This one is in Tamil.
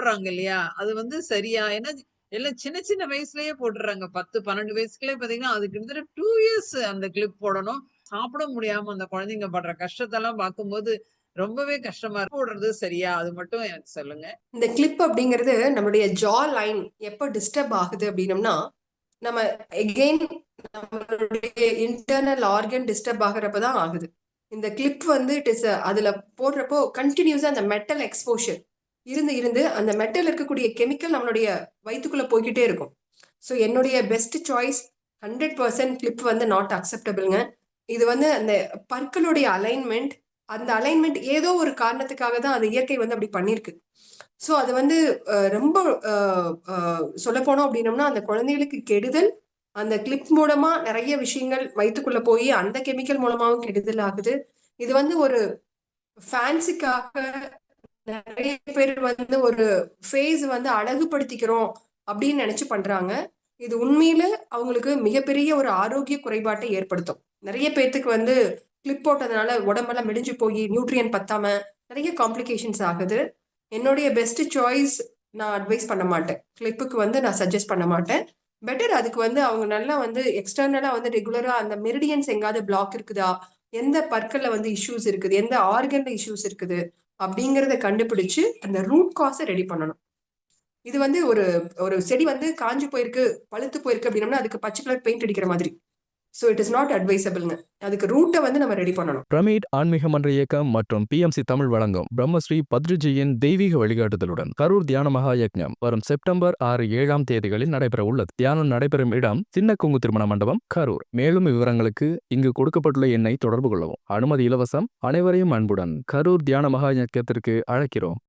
போடுறாங்க இல்லையா? அது வந்து சரியா? ஏன்னா எல்லாம் சின்ன சின்ன வயசுலயே போட்டுர்றாங்க. 10, 12 வயசுக்குள்ளயே பார்த்தீங்கன்னா, அது கிட்டத்தட்ட 2 இயர்ஸ் அந்த கிளிப் போடணும். சாப்பிட முடியாம அந்த குழந்தைங்க படுற கஷ்டத்தெல்லாம் பார்க்கும்போது, ரொம்பவே கஷ்டமா இருக்கு. போடுறது சரியா? அது மட்டும் எனக்கு சொல்லுங்க. இந்த கிளிப் அப்படிங்கிறது நம்மளுடைய ஜா லைன் எப்போ டிஸ்டர்ப் ஆகுது அப்படின்னம்னா, நம்ம எகெயின் நம்மளுடைய இன்டர்னல் ஆர்கன் டிஸ்டர்ப் ஆகுறப்ப தான் ஆகுது. இந்த கிளிப் வந்து இட் இஸ் அதுல போடுறப்போ கண்டினியூஸா அந்த மெட்டல் எக்ஸ்போஷர் இருந்து இருந்து அந்த மெட்டல் இருக்கக்கூடிய கெமிக்கல் நம்மளுடைய வயித்துக்குள்ள போய்க்கிட்டே இருக்கும். ஸோ என்னுடைய பெஸ்ட் சாய்ஸ் 100% கிளிப் வந்து நாட் அக்செப்டபிள்ங்க. இது வந்து அந்த பற்களுடைய அலைன்மெண்ட், அந்த அலைன்மெண்ட் ஏதோ ஒரு காரணத்துக்காக தான் அது இயற்கை வந்து அப்படி பண்ணியிருக்கு. ஸோ அது வந்து ரொம்ப சொல்லப்போனோம் அப்படின்னம்னா, அந்த குழந்தைகளுக்கு கெடுதல். அந்த கிளிப் மூலமா நெறைய விஷயங்கள் வயித்துக்குள்ள போயி, அந்த கெமிக்கல் மூலமாவும் கெடுதல் ஆகுது. இது வந்து ஒரு ஃபேன்ஸிக்காக நெறைய பேர் வந்து ஒரு ஃபேஸ் வந்து அழகுபடுத்திக்கிறோம் அப்படின்னு நெனச்சு பண்றாங்க. இது உண்மையில அவங்களுக்கு மிகப்பெரிய ஒரு ஆரோக்கிய குறைபாட்டை ஏற்படுத்தும். நெறைய பேத்துக்கு வந்து கிளிப் போட்டதுனால உடம்பெல்லாம் மெலிஞ்சு போயி, நியூட்ரியன்ட் பத்தாம நெறைய காம்ப்ளிகேஷன்ஸ் ஆகுது. என்னுடைய பெஸ்ட் சாய்ஸ் நான் அட்வைஸ் பண்ண மாட்டேன். கிளிப்புக்கு வந்து நான் சஜெஸ்ட் பண்ண மாட்டேன். பெட்டர் அதுக்கு வந்து அவங்க நல்லா வந்து எக்ஸ்டர்னலா வந்து ரெகுலரா அந்த மெரிடியன்ஸ் எங்காவது பிளாக் இருக்குதா? எந்த பற்கள்ல வந்து இஷ்யூஸ் இருக்குது? எந்த ஆர்கன்ல இஷ்யூஸ் இருக்குது? அப்படிங்கிறத கண்டுபிடிச்சு அந்த ரூட் காஸ ரெடி பண்ணணும். இது வந்து ஒரு ஒரு செடி வந்து காஞ்சு போயிருக்கு, பழுத்து போயிருக்கு அப்படின்னம்னா, அதுக்கு பச்சை கலர் பெயிண்ட் அடிக்கிற மாதிரி. ஸோ இட் இஸ் நாட் அட்வைசபிள்ங்க. அதுக்கு ரூட்ட வந்து நம்ம ரெடி பண்ணணும். பிரமிட் ஆன்மீக மன்ற இயக்கம் மற்றும் பிஎம்சி தமிழ் வழங்கும் பிரம்மஸ்ரீ பத்ரிஜியின் தெய்வீக வழிகாட்டுதலுடன் கரூர் தியான மகா யக்ஞம் வரும் செப்டம்பர் 6, 7ஆம் தேதிகளில் நடைபெற உள்ளது. தியானம் நடைபெறும் இடம் சின்ன கொங்கு திருமண மண்டபம், கரூர். மேலும் விவரங்களுக்கு இங்கு கொடுக்கப்பட்டுள்ள எண்ணை தொடர்பு கொள்ளவும். அனுமதி இலவசம். அனைவரையும் அன்புடன் கரூர் தியான மகா யக்ஞத்திற்கு அழைக்கிறோம்.